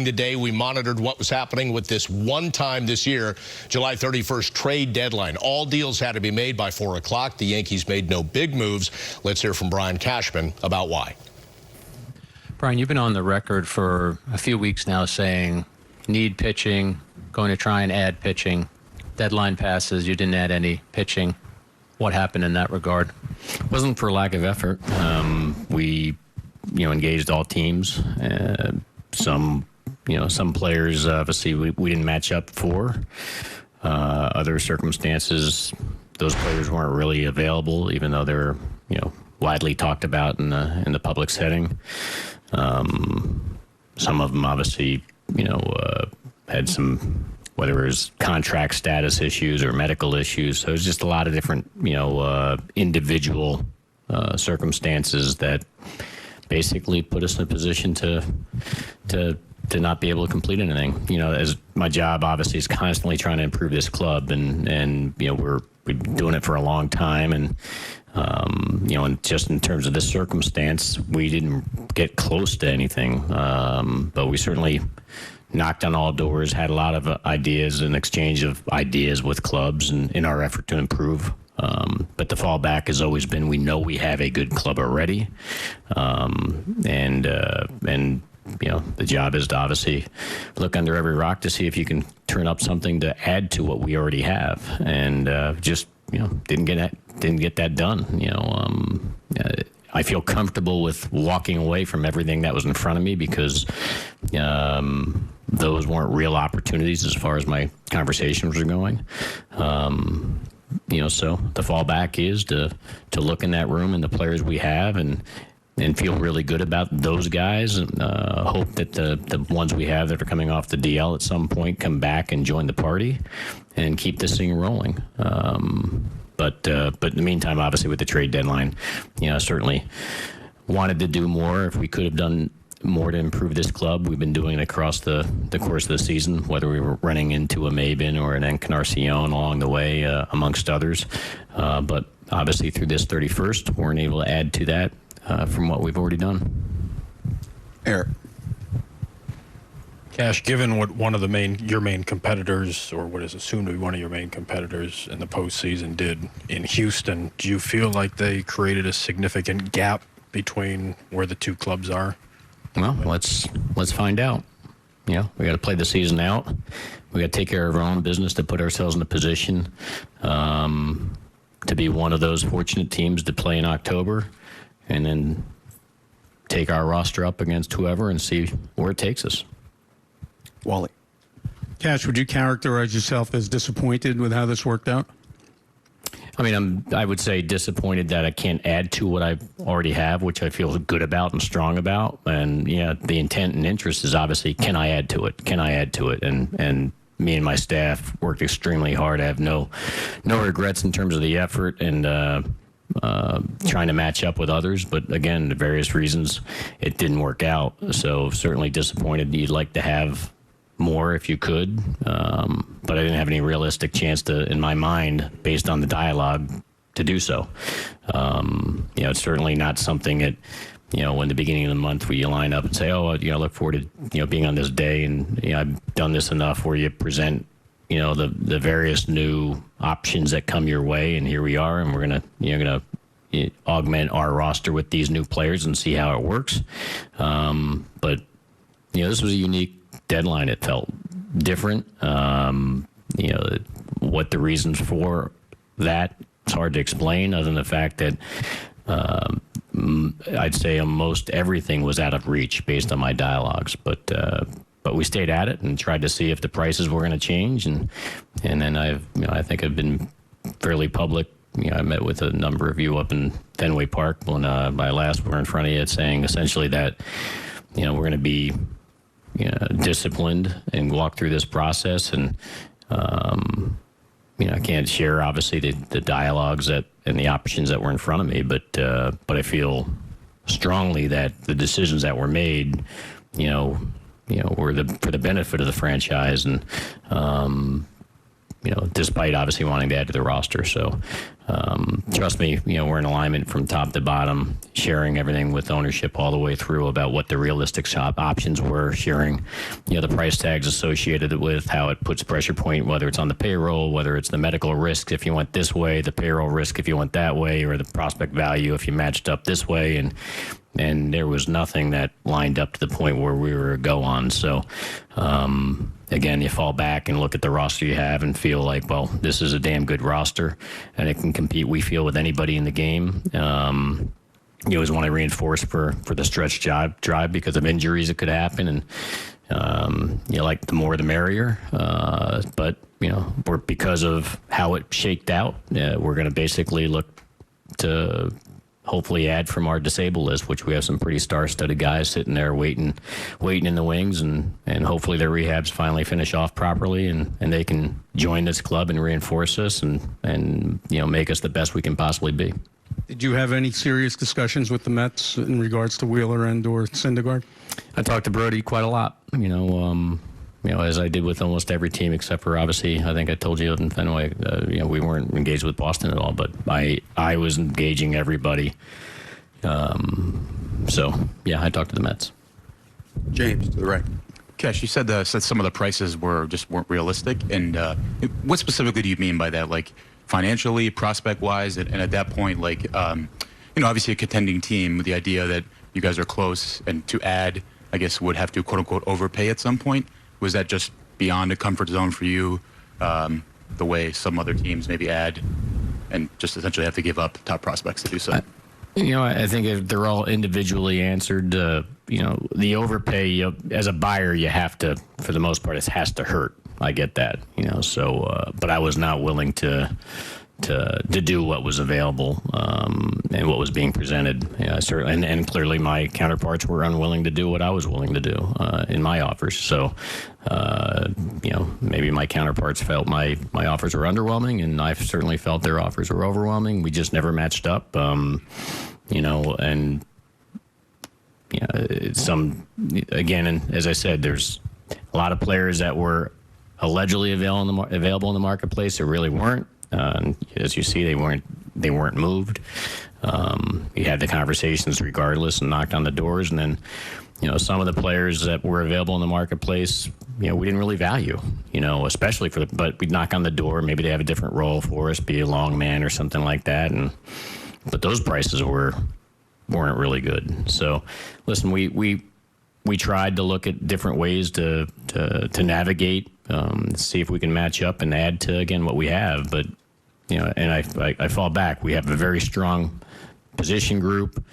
Today, we monitored what was happening with this one time this year, July 31st trade deadline. All deals had to be made by 4 o'clock. The Yankees made no big moves. Let's hear from Brian Cashman about why. Brian, you've been on the record for a few weeks now saying need pitching, going to try and add pitching. Deadline passes, you didn't add any pitching. What happened in that regard? It wasn't for lack of effort. We engaged all teams. Some players, obviously, we didn't match up for. Other circumstances, those players weren't really available, even though they're, widely talked about in the public setting. Some of them, obviously, had some, whether it was contract status issues or medical issues. So it was just a lot of different, individual circumstances that basically put us in a position to not be able to complete anything. As my job obviously is constantly trying to improve this club, and we're doing it for a long time, and and just in terms of this circumstance, we didn't get close to anything, but we certainly knocked on all doors, had a lot of ideas and exchange of ideas with clubs in our effort to improve. But the fallback has always been, we know we have a good club already. The job is to obviously look under every rock to see if you can turn up something to add to what we already have. And didn't get that done. I feel comfortable with walking away from everything that was in front of me because those weren't real opportunities as far as my conversations were going. So the fallback is to look in that room and the players we have and feel really good about those guys. Hope that the ones we have that are coming off the DL at some point come back and join the party and keep this thing rolling. But in the meantime, obviously with the trade deadline, certainly wanted to do more. If we could have done more to improve this club, we've been doing it across the course of the season, whether we were running into a Maben or an Encarnacion along the way, amongst others. But obviously through this 31st, we weren't able to add to that from what we've already done. Eric. Cash, given what your main competitors, or what is assumed to be one of your main competitors in the postseason did in Houston, do you feel like they created a significant gap between where the two clubs are? Well, let's find out. We got to play the season out. We got to take care of our own business to put ourselves in a position to be one of those fortunate teams to play in October, and then take our roster up against whoever and see where it takes us. Wally. Cash, would you characterize yourself as disappointed with how this worked out? I mean, I would say disappointed that I can't add to what I already have, which I feel good about and strong about. And the intent and interest is obviously, can I add to it? Can I add to it? And me and my staff worked extremely hard. I have no regrets in terms of the effort and trying to match up with others. But again, the various reasons it didn't work out. So certainly disappointed. You'd like to have more if you could, but I didn't have any realistic chance to, in my mind, based on the dialogue, to do so. It's certainly not something that, when the beginning of the month where you line up and say, I look forward to, being on this day, and I've done this enough where you present, the various new options that come your way, and here we are, and we're gonna augment our roster with these new players and see how it works. But this was a unique deadline. It felt different. What the reasons for that, it's hard to explain, other than the fact that I'd say almost everything was out of reach based on my dialogues. But we stayed at it and tried to see if the prices were going to change. And then I think I've been fairly public. I met with a number of you up in Fenway Park when my last were in front of you, saying essentially that we're going to be disciplined and walk through this process. And, I can't share, obviously, the dialogues and the options that were in front of me, but I feel strongly that the decisions that were made, were for the benefit of the franchise, and, despite obviously wanting to add to the roster. So Trust me, we're in alignment from top to bottom, sharing everything with ownership all the way through about what the realistic options were, sharing, the price tags associated with how it puts pressure point, whether it's on the payroll, whether it's the medical risk if you went this way, the payroll risk if you went that way, or the prospect value if you matched up this way. And there was nothing that lined up to the point where we were a go on. So, again, you fall back and look at the roster you have and feel like, well, this is a damn good roster, and it can compete, we feel, with anybody in the game. You always want to reinforce for the stretch drive because of injuries that could happen, and like the more the merrier. But because of how it shaked out, we're going to basically look to hopefully add from our disabled list, which we have some pretty star-studded guys sitting there waiting in the wings, and hopefully their rehabs finally finish off properly, and they can join this club and reinforce us and make us the best we can possibly be. Did you have any serious discussions with the Mets in regards to Wheeler and or Syndergaard? I talked to Brody quite a lot, as I did with almost every team except for, obviously, I think I told you in Fenway, we weren't engaged with Boston at all, but I was engaging everybody. So, yeah, I talked to the Mets. James, to the right. Cash, you said some of the prices weren't realistic, and what specifically do you mean by that? Like financially, prospect-wise, and at that point, obviously a contending team with the idea that you guys are close, and to add, I guess, would have to quote-unquote overpay at some point. Was that just beyond a comfort zone for you, the way some other teams maybe add and just essentially have to give up top prospects to do so? I think if they're all individually answered. The overpay, as a buyer, you have to, for the most part, it has to hurt. I get that, so, but I was not willing to do what was available and what was being presented. Certainly, and clearly my counterparts were unwilling to do what I was willing to do in my offers. So, maybe my counterparts felt my offers were underwhelming, and I certainly felt their offers were overwhelming. We just never matched up, and and as I said, there's a lot of players that were allegedly available in the marketplace that really weren't. As you see, they weren't moved. You had the conversations regardless and knocked on the doors, and then some of the players that were available in the marketplace, we didn't really value, especially but we'd knock on the door. Maybe they have a different role for us, be a long man or something like that, but those prices weren't really good. So, listen, we tried to look at different ways to navigate, see if we can match up and add to, again, what we have. But, and I fall back. We have a very strong position group,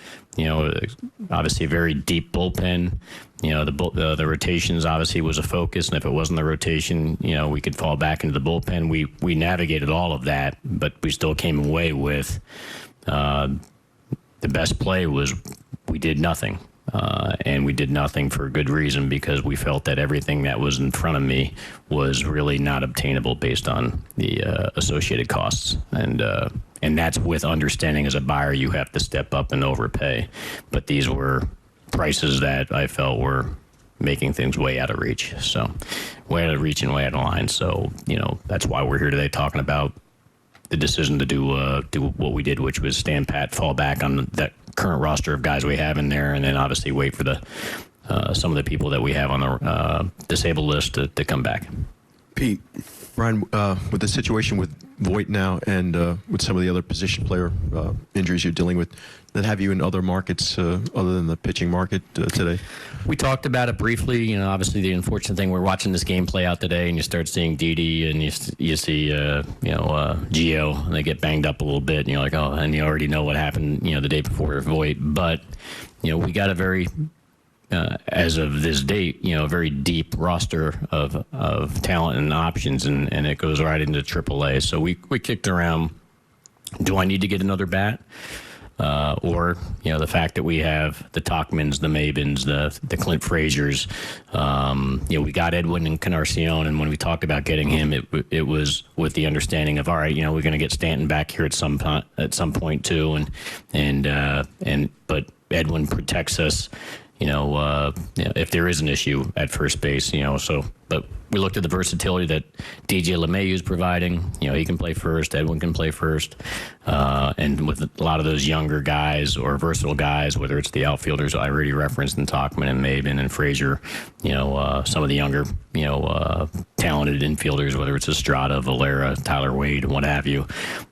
obviously a very deep bullpen. The rotations obviously was a focus, and if it wasn't the rotation, we could fall back into the bullpen. We navigated all of that, but we still came away with the best play was we did nothing. And we did nothing for a good reason, because we felt that everything that was in front of me was really not obtainable based on the associated costs. And that's with understanding, as a buyer, you have to step up and overpay. But these were prices that I felt were making things way out of reach. So way out of reach and way out of line. So, that's why we're here today talking about the decision to do what we did, which was stand pat, fall back on that current roster of guys we have in there, and then obviously wait for some of the people that we have on the disabled list to come back. Pete, Ryan, with the situation with Voit now and with some of the other position player injuries you're dealing with, that have you in other markets other than the pitching market today? We talked about it briefly. Obviously the unfortunate thing, we're watching this game play out today, and you start seeing Didi, and you see Gio, and they get banged up a little bit, and you're like, oh, and you already know what happened, the day before Voit. But we got a very as of this date, a very deep roster of talent and options, and it goes right into AAA. So we kicked around, do I need to get another bat? Or the fact that we have the Talkmans, the Mabins, the Clint Frazier's, we got Edwin and Encarnacion, and when we talked about getting him, it was with the understanding of, all right, we're going to get Stanton back here at some point too, but Edwin protects us, if there is an issue at first base, but we looked at the versatility that DJ LeMahieu is providing. He can play first, Edwin can play first, and with a lot of those younger guys or versatile guys, whether it's the outfielders I already referenced in Tauchman and Maben and Frazier, some of the younger, talented infielders, whether it's Estrada, Valera, Tyler Wade, what have you,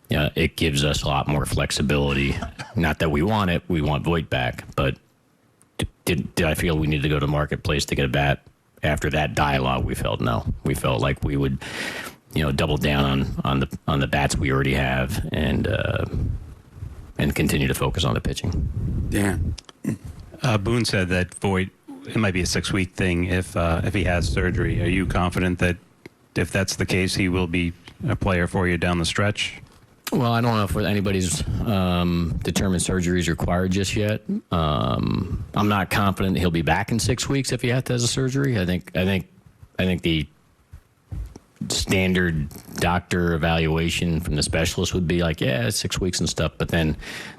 it gives us a lot more flexibility. Not that we want it, we want Voit back, but did I feel we needed to go to the marketplace to get a bat? After that dialogue, we felt no. We felt like we would, double down on the bats we already have and continue to focus on the pitching. Dan. Boone said that Voit, it might be a 6-week thing if he has surgery. Are you confident that if that's the case, he will be a player for you down the stretch? Well, I don't know if anybody's determined surgery is required just yet. I'm not confident he'll be back in 6 weeks if he has a surgery. I think the standard doctor evaluation from the specialist would be like, 6 weeks and stuff. But then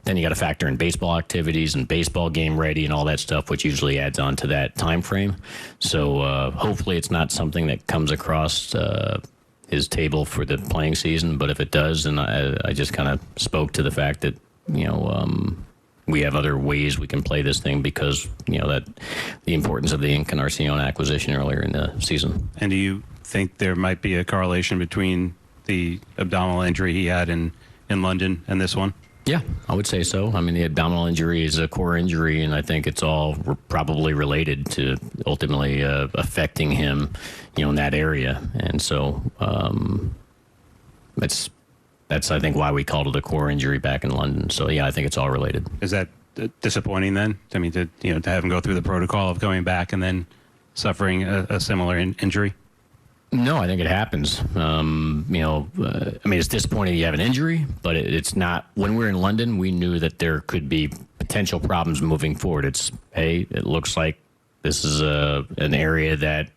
you got to factor in baseball activities and baseball game ready and all that stuff, which usually adds on to that time frame. So hopefully it's not something that comes across his table for the playing season, but if it does, then I just kind of spoke to the fact that we have other ways we can play this thing because that the importance of the Encarnacion acquisition earlier in the season. And do you think there might be a correlation between the abdominal injury he had in London and this one? Yeah, I would say so. I mean, the abdominal injury is a core injury, and I think it's all probably related to ultimately affecting him, in that area. And so that's I think why we called it a core injury back in London. So yeah, I think it's all related. Is that disappointing then? I mean, to have him go through the protocol of going back and then suffering a similar injury? No, I think it happens. I mean, it's disappointing you have an injury, but it's not. When we were in London, we knew that there could be potential problems moving forward. It looks like this is an area that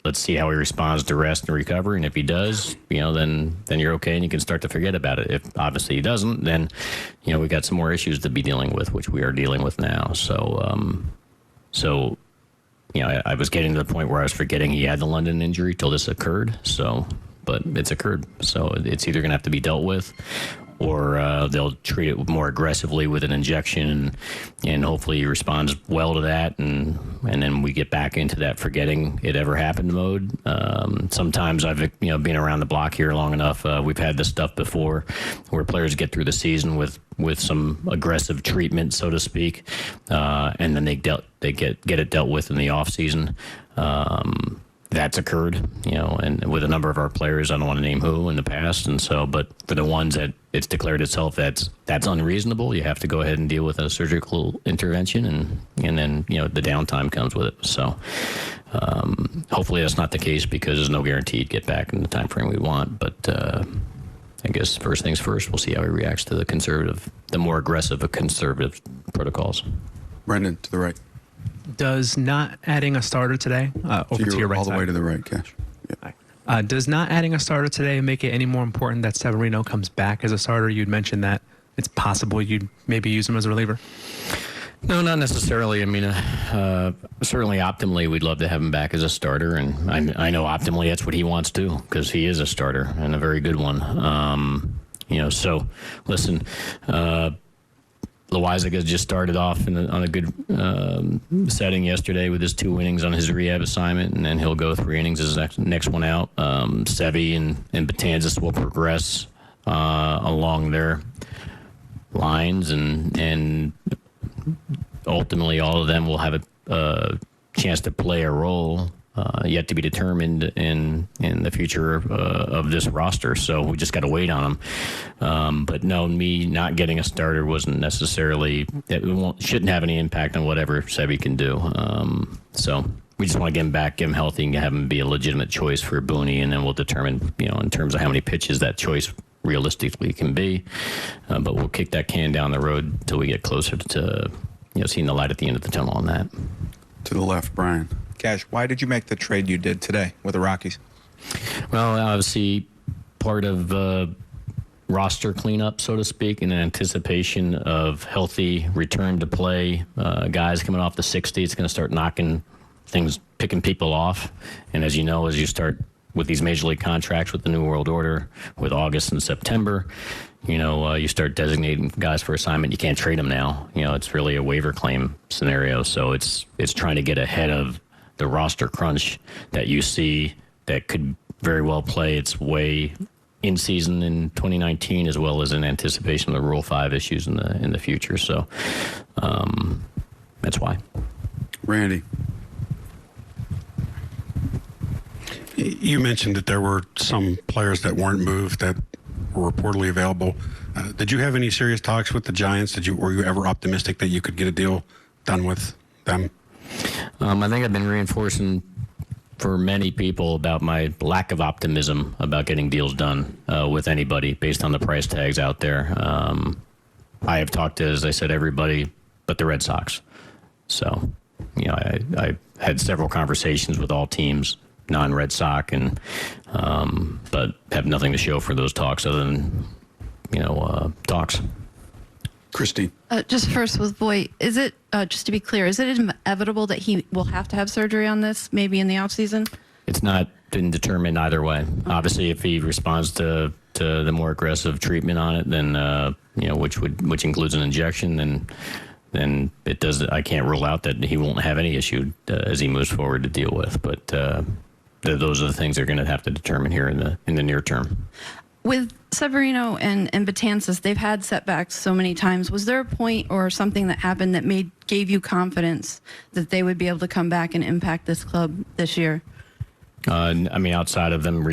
let's see how he responds to rest and recovery. And if he does, then you're okay and you can start to forget about it. If obviously he doesn't, then, we got some more issues to be dealing with, which we are dealing with now. So, I was getting to the point where I was forgetting he had the London injury till this occurred. But it's occurred. So it's either going to have to be dealt with or they'll treat it more aggressively with an injection and hopefully he responds well to that. And then we get back into that forgetting it ever happened mode. Sometimes I've, been around the block here long enough. We've had this stuff before where players get through the season with some aggressive treatment, so to speak. And then they get it dealt with in the off season. That's occurred, and with a number of our players, I don't want to name who in the past. And so, but for the ones that it's declared itself that's unreasonable, you have to go ahead and deal with a surgical intervention and then, the downtime comes with it. So hopefully that's not the case because there's no guarantee he'd get back in the time frame we want. But I guess first things first, we'll see how he reacts to the more aggressive of conservative protocols. Brendan, to the right. Does not adding a starter today over to your right all the side. way to the right, Cash. Yeah. Does not adding a starter today make it any more important that Severino comes back as a starter? You'd mentioned that it's possible you'd maybe use him as a reliever. No, not necessarily. I mean, certainly optimally, we'd love to have him back as a starter, and I know optimally that's what he wants to because he is a starter and a very good one. So listen. Loizaga just started off on a good setting yesterday with his 2 innings on his rehab assignment, and then he'll go 3 innings as next one out. Sevy and Betanzas will progress along their lines, and ultimately all of them will have a chance to play a role yet to be determined in the future of this roster. So we just got to wait on them. But no, me not getting a starter wasn't necessarily, shouldn't have any impact on whatever Sevy can do. So we just want to get him back, get him healthy, and have him be a legitimate choice for Booney, and then we'll determine, in terms of how many pitches that choice realistically can be. But we'll kick that can down the road until we get closer to, seeing the light at the end of the tunnel on that. To the left, Brian. Cash, why did you make the trade you did today with the Rockies? Well, obviously, part of roster cleanup, so to speak, in anticipation of healthy return to play. Guys coming off the 60, it's going to start knocking things, picking people off. And as you know, as you start with these major league contracts with the New World Order, with August and September, you start designating guys for assignment. You can't trade them now. It's really a waiver claim scenario. So it's trying to get ahead of the roster crunch that you see that could very well play its way in season in 2019, as well as in anticipation of the Rule 5 issues in the future. So that's why. Randy. You mentioned that there were some players that weren't moved that were reportedly available. Did you have any serious talks with the Giants? Were you ever optimistic that you could get a deal done with them? I think I've been reinforcing for many people about my lack of optimism about getting deals done with anybody based on the price tags out there. I have talked to, as I said, everybody but the Red Sox. So, I had several conversations with all teams, non-Red Sox, and but have nothing to show for those talks other than talks. Christine. Just first with Voit, is it just to be clear, is it inevitable that he will have to have surgery on this, maybe in the off season? It's not been determined either way. Obviously, if he responds to the more aggressive treatment on it, then which includes an injection, then it does. I can't rule out that he won't have any issue as he moves forward to deal with. But those are the things they're going to have to determine here in the near term. With Severino and Betances, they've had setbacks so many times. Was there a point or something that happened that gave you confidence that they would be able to come back and impact this club this year? Outside of them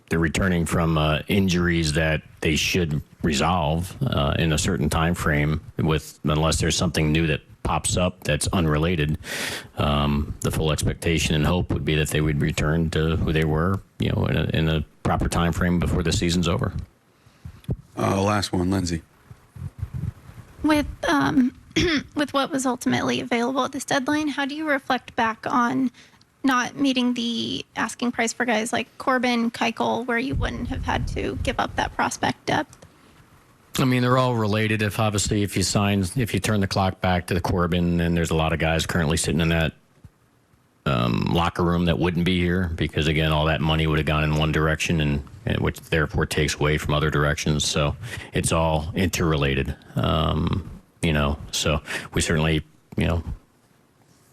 they're returning from injuries that they should resolve in a certain time frame, unless there's something new that pops up that's unrelated. The full expectation and hope would be that they would return to who they were, in a proper time frame before the season's over. Last one, Lindsay. With what was ultimately available at this deadline, how do you reflect back on not meeting the asking price for guys like Corbin, Keuchel, where you wouldn't have had to give up that prospect depth? They're all related. If you turn the clock back to the Corbin, and there's a lot of guys currently sitting in that locker room that wouldn't be here because, again, all that money would have gone in one direction, and which therefore takes away from other directions. So it's all interrelated. So we certainly,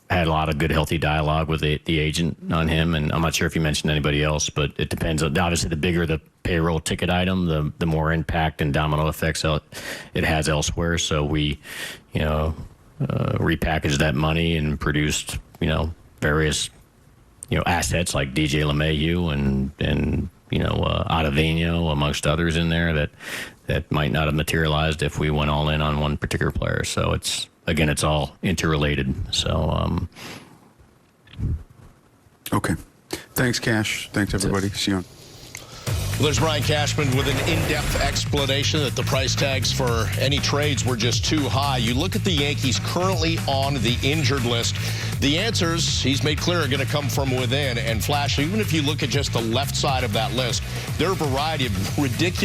had a lot of good, healthy dialogue with the agent on him. And I'm not sure if you mentioned anybody else, but it depends. Obviously, the bigger the payroll ticket item, the more impact and domino effects it has elsewhere. So we, repackaged that money and produced, various, assets like DJ LeMahieu and Ottavino, amongst others in there that might not have materialized if we went all in on one particular player. So it's all interrelated. So, Okay. Thanks, Cash. Thanks, everybody. See you on. Well, there's Brian Cashman with an in-depth explanation that the price tags for any trades were just too high. You look at the Yankees currently on the injured list. The answers, he's made clear, are going to come from within. And Flash, even if you look at just the left side of that list, there are a variety of ridiculous